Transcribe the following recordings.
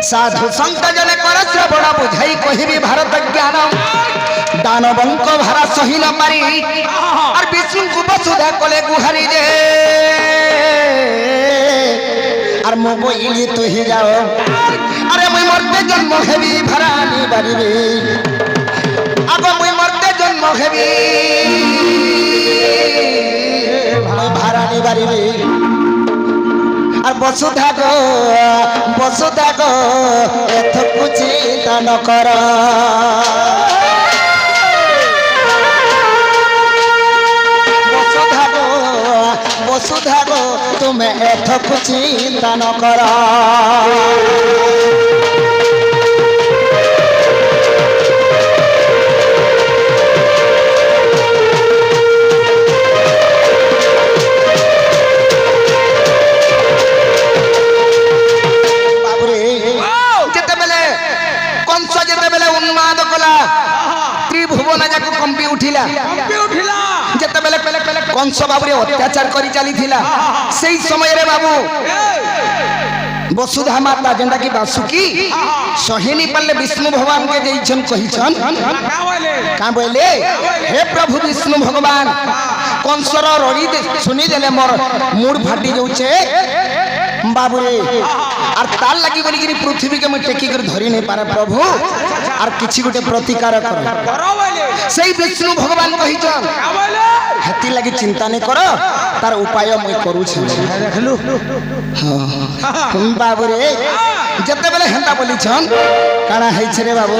साधु संत जने कर श्रवण बुझाई कहबी भारत ज्ञान दानवंक भारा सही न पारी और विष्णु को वसुधा कले गुहारी जे और मो बोली तो ही जाओ अरे मुई मरते जन्म हेबी भरानी बारिबे अब मुई मरते जन्म हेबी भरानी बारिबे और वसुधा गो एथकु चिंता न कर वसुधा गो तुम्हें एथकु चिंता न कर कंस बाबू अत्याचार कर चली समय रे बाबू वसुधा माता जेंदा की बासुकी सहेनी पल्ले विष्णु भगवान के जैसन कहिछन का बोले हे प्रभु विष्णु भगवान कंसर रड़ी सुनी देले मोर मूड फाटी जाउछे बाबू रे और तार लगी बोली कि पृथ्वी के मैं टेकी कर धरी नहीं पारे प्रभु और किछि गोटे प्रतिकार कर सही विष्णु भगवान कहिछन हेती लगी चिंता नहीं करो तार उपाय मैं करू छ देखलु हां बाबू रे जते बेले हेंता बोली छन काना है छे रे बाबू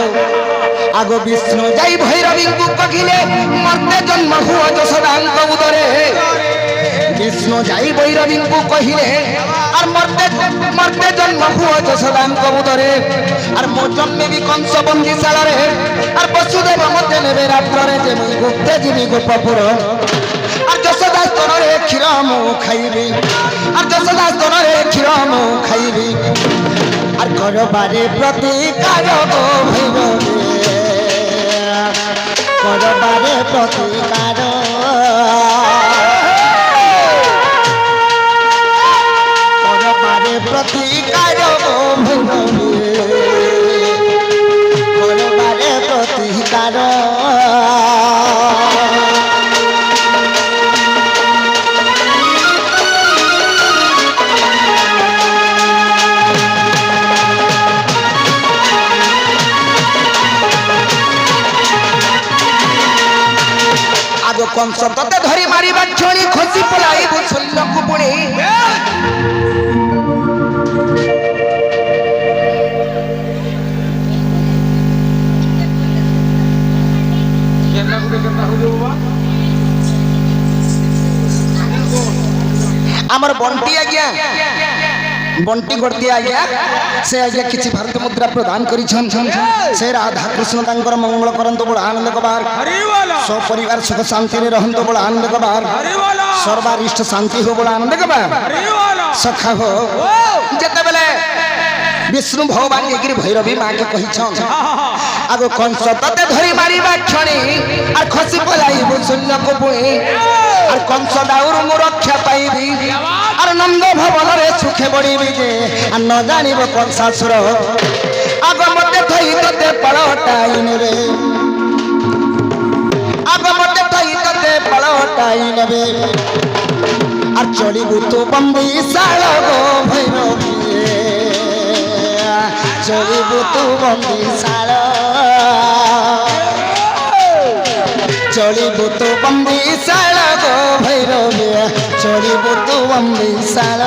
आगो विष्णु जाई भैरवी को कहिले मरते जन्म हुआ जसदांग उदरे विष्णु जाई भैरवी को कहिले और मरते जन्म हुआ जसदांग उदरे और मो जन्मे भी कंस बंदीशाला रे और वसुदेव मते नेबे रात्र रे जे मुई गुप्ते जीवी गोपपुर और जसदा स्तन रे क्षीर मु खाइबी और जसदा स्तन रे क्षीर मु खाइबी और करबारे प्रतिकार गो भैरवी करबारे प्रतिकार करबारे प्रतिकार गो भैरवी करबारे प्रतिकार कंस तते धरी मारी बाछणी खोसी पलाई बुसल्ल कुपुणी हमर बंटी आज्ञा बंटी करती आज्ञा से आज्ञा किछि भारत मुद्रा प्रदान करी छन से राधा कृष्ण तांकर मंगल करंतो बड़ आनंद कबार सब परिवार सुख शांति रे रहंतो बड़ आनंद कबार सर्वारिष्ट शांति हो बड़ आनंद कबार सखा हो जते बेले विष्णु भगवान एगिरी भैरवी मां के कहि छन आगो कंस तते धरी मारी बाछणी आ खसी पलाई बुसल्ल को पुणी और कंस दाउर मु रक्षा पाइबी और नंद भवन रे सुखे बड़ीबी जे आ न जानिब कंसासुर आगो मते थई तते पळटाइन रे आगो मते थई तते पळटाइन रे और चलिबु तो बंदीशाल गो भैरवी चलिबु तो बंदीशाल चलिबु तो बंदीशाल गो भैरवी चलिबु तो बंदीशाल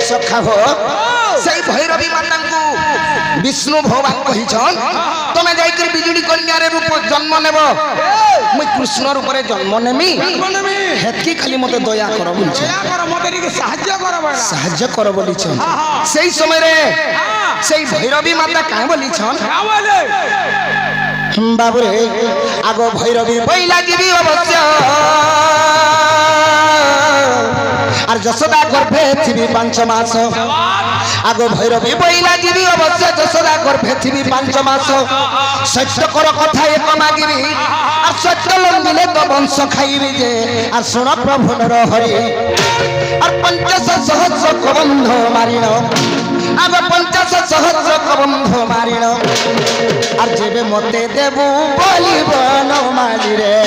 सखा हो सही भैरवी माता को विष्णु भगवान कहि छन तमे जाई कर बिजुली कन्या रे रूप जन्म नेब मुई कृष्ण रूप रे जन्म नेमी हेतकी खाली मते दया कर बोल छ दया कर मते नी साहाय्य कर बोली छन सही समय रे सही भैरवी माता काहे बोली छन बाबू रे आगो भैरवी पहिला जीवी अवश्य আর যশোদা গর্ভে থিবি 5 মাস আগো ভৈরবী বইলা দিবি অবশ্য যশোদা গর্ভে থিবি 5 মাস সত্য কর কথা এক মাগিবি আর সত্য লঙ্গিলে তো বংশ খাইবি যে আর শোন প্রভু নর হরি আর 50 সহস্র কবন্ধ মারিল আগে 50 সহস্র কবন্ধ মারিল আর যেবে মতে দেবু বলিব নমালি রে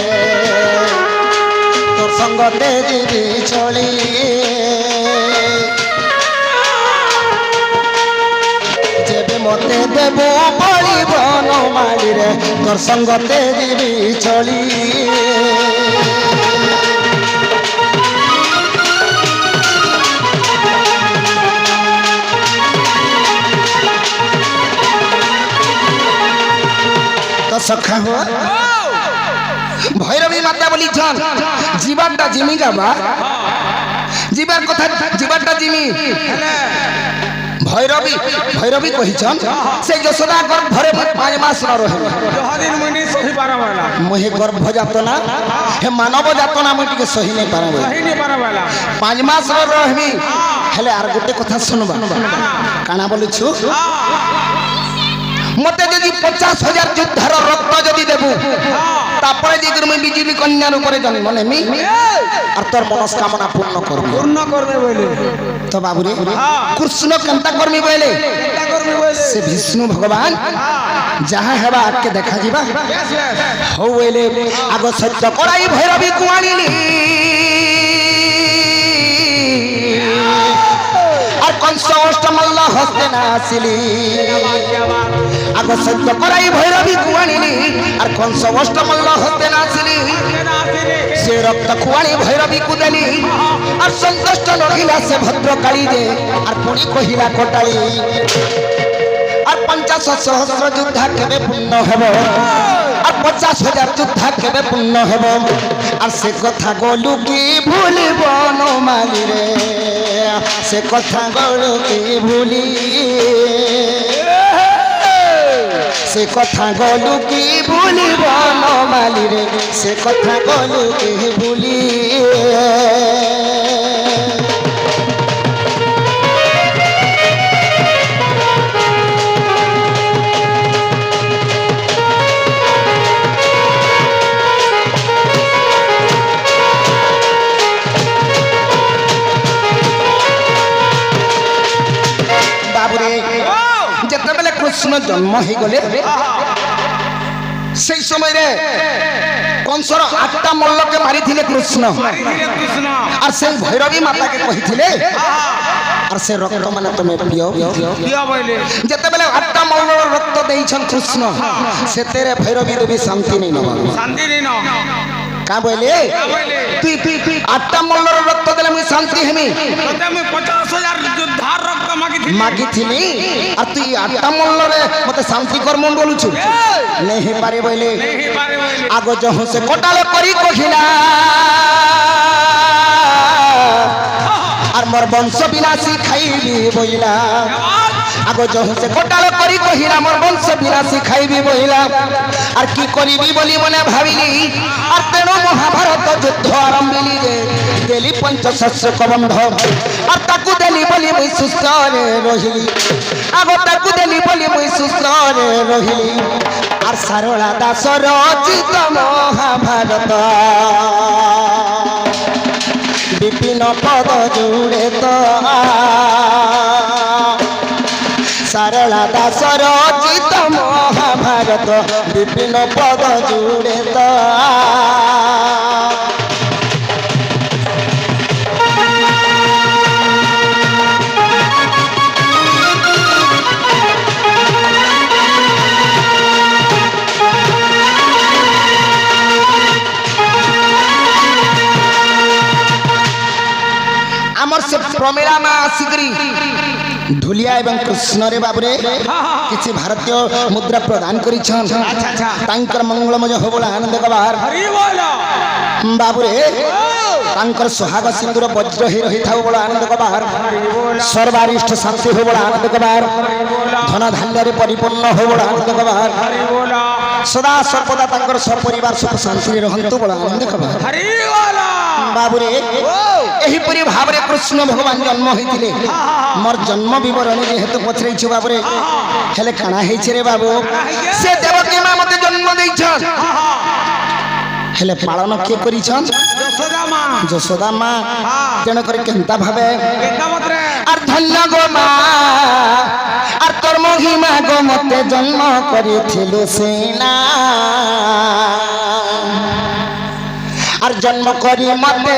তোর সঙ্গতে দিবি চলি যেবে মতে দেবু বলিব নমালি রে তোর সঙ্গতে দিবি চলি সখা হো ভৈরবী মাতা বলিছন জীবারটা জিমি যাবা জীবার কথা জীবারটা জিমি ভৈরবী ভৈরবী কহিছন সেই যশোদা গর্ভরে 5 মাস ন রহিব যহদিন মুনি সহি পারাবালা মোহে গর্ভ যাতনা হে মানব যাতনা মই টিকে সহি নাই পারাবে 5 মাস ন রহিবি হেলে আর গোটে কথা শুনবা কানা বলিছু মতে যদি 50,000 যোদ্ধার রক্ত যদি দেবু তারপরে যদি তুমি বিজেপি কন্যার উপরে জন্ম নেমি আর তোর মনস্কামনা পূর্ণ করবে বলে তো বাবুরে কৃষ্ণ কেনতা করবি বলে সে বিষ্ণু ভগবান যাহা হেবা আজকে দেখা যাবা হো বলে আগ সত্য করাই ভৈরবী কুয়ারিলি আর কংস অষ্টমল্ল হস্তে না আসিলি আগ সত্য করাই ভৈরবী কুয়ারিলি আর কংস অষ্টমল্ল হস্তে না আসিলি সে রক্ত কুয়ারি ভৈরবী কুদেলি আর সন্তুষ্ট রহিলা সে ভদ্রকালী যে আর পুনি কহিলা কোটালি আর 50 সহস্র যোদ্ধা কেবে পূর্ণ হব আর 50,000 যোদ্ধা কেবে পূর্ণ হব আর সে কথা গলু কি ভুলিব নমালি রে সে কথা গলু কি ভুলি সে কথা গলু কি ভুলিব নমালি রে সে কথা গলু কি ভুলি যেতবেলে কৃষ্ণ জন্ম হয়ে গলে সেই সময় কংসর 8টা মল্লকে মারিলে কৃষ্ণ আর সেই ভৈরবী মাতাকে কহিলে আর সে রক্ত মানে তুমি পিও যেতবেলে 8টা মল্লর রক্ত দেইছন কৃষ্ণ সেতেরে ভৈরবী দেবী শান্তি নেই নবা কা বলে তুই 8টা মল্লর রক্ত দেলে মুই শান্তি হেমি 50,000 যোদ্ধার রক্ত মাগিছিলি আর তুই 8টা মল্লরে মতে শান্তি কর্ম বলুছু নেহি পারে বইলে আগ যহ সে কোটাল করি কহিলা আর মোর বংশ বিনাশী খাইবি বইলা আগ যহ সে কোটাল করি কহিলা মোর বংশ বিনাশী খাইবি বইলা আর কি করিবি বলি মনে ভাবিলি আর তেণ মহাভারত যুদ্ধ আরম্ভিলি যে দেলি 50 কবন্ধ আর তাকু দেলি বলি মুই সুস্থ রে রহিলি আগ তাকু দেলি বলি মুই সুস্থ রে রহিলি আর সারলা দাস রচিত মহাভারত বিপিন পদ জুড়ে তো সারলা দাস রচিত মহাভারত বিপিন পদ জুড়ে তো আমার সে প্রমেলা মা আসিকরি ঢুলিয়া এবং কৃষ্ণ রে বাবুরে কিছু ভারতীয় মুদ্রা প্রদান করিছন তাঙ্কর মঙ্গলময় হবল আনন্দ কবার বাবুরে তাঙ্কর সোহাগ সিন্দুর বজ্র হি রহিথাও বড় আনন্দ কবার সর্বারিষ্ট শান্তি হো বড় আনন্দ কবার ধন ধান্যরে পরিপূর্ণ হো বড় আনন্দ কবার সদা সর্বদা তাঙ্কর সপরিবার সুখ শান্তি রহন্তু বড় আনন্দ কবার बाबुरे एहीपरि भावरे कृष्ण भगवान जन्म होइतिले मोर जन्म विवरण जेहेतु पछरैछु बाबुरे हेले काना हेइछे रे बाबू से देवकी मां मते जन्म दैछन हेले पालन के करिछन जसोदा मां तेन करे केनता भाबे आर धन्य गो मां आर तोर महिमा गो मते जन्म करिथिलु सेना आर जन्म करी मते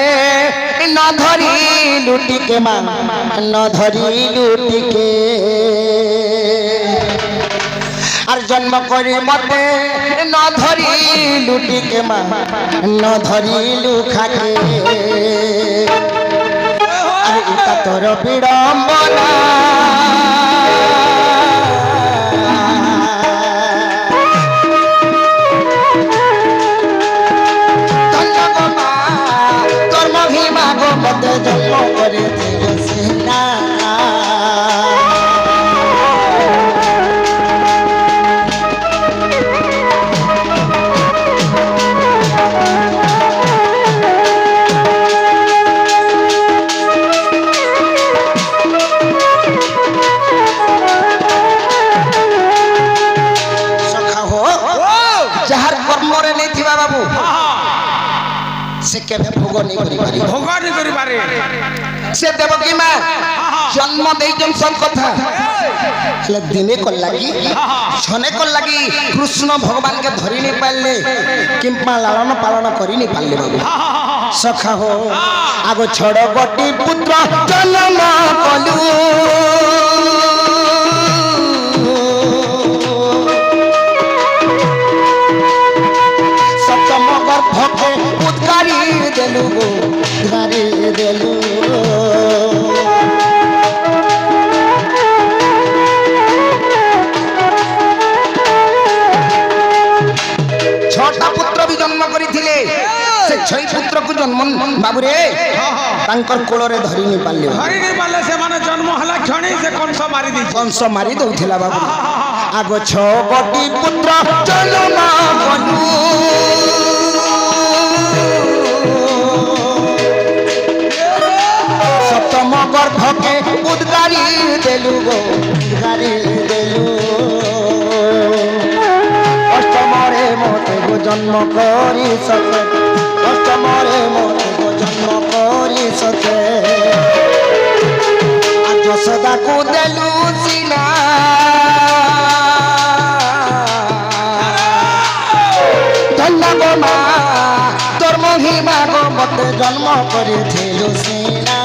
न धरी लुटी के मां न धरी लुटी के आर जन्म करी मते न धरी लुटी के मां न धरी लुखा के अरे इता तोर विडंबना मते जन्म करे तेरे सेना सखा हो जहर कर्म रे नहीं थिबा बाबू से केबे भोग नहीं करी पारे से देवकी मां जन्म देइजन सब कथा ले दिने को लगी छने को लगी कृष्ण भगवान के धरि नहीं पाले किंपा लालन पालन करी नहीं पाले बाबू सखा हो आगो छड़ गोटी पुत्र जन्म कलु सप्तम गर्भके उद्गारी देलु गो गारी देलु छटा पुत्र भी जन्म करिथिले से छय पुत्र को जन्म बाबू रे तांकर कोल रे धरि नि पाले से माने जन्म हला क्षणी से कंस मारी दउथिला बाबू आगो छ गोटी पुत्र जन्म कलु सप्तम गर्भके उद्गारी देलु गो उद्गारी देलु अष्टमरे मोते गो जन्म करी सके अष्टमरे मोते गो जन्म करी सके आ जसोदा को देलु सिना धन्य गो मां तोर महिमा गो मते जन्म करिथिलु सेना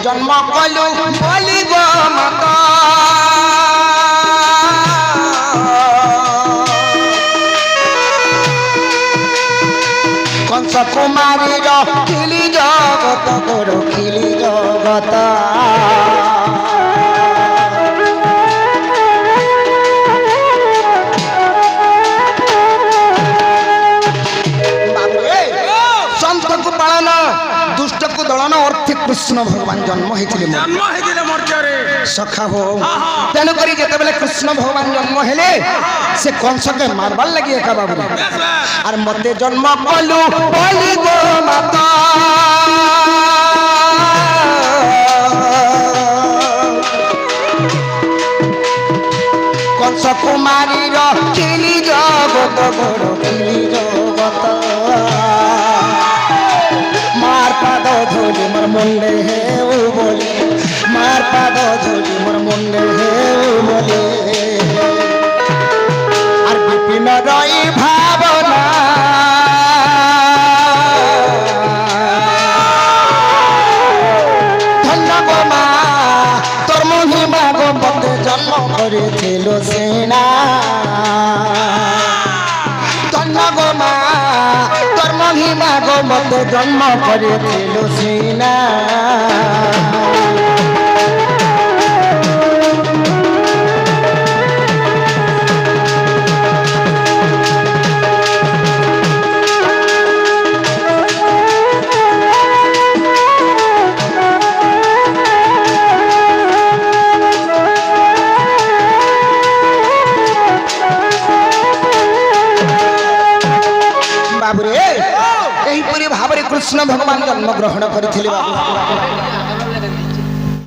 जन्म कलु बोली गो माता कंस कुमारी खिली जगत गोर खिली जगत संत को पालन दुष्ट को दलन अर्थ कृष्ण भगवान जन्म होइतिले मोर्चारे सखा हो तेन करी जेते बेले कृष्ण भगवान जन्म हेले से कंस के मारबार लगी एका बाबू आर मते जन्म कलु बोली गो माता कंस कुमारी खिली जगत गोर खिली जगत मार पाद धोली मोर मुंडे हे ओ बोले मार पाद धोली मोर मुंडे हे ओ बोले आर विपिन रई भावना धन्य गो मां तोर महिमा गो मते जन्म करिथिलु सेना धन्य गो मां तोर महिमा गो মতে জন্ম করেছিল সিনা বাবুরে এইপরি ভাবে কৃষ্ণ ভগবান জন্মগ্রহণ করেছিলেন বাবু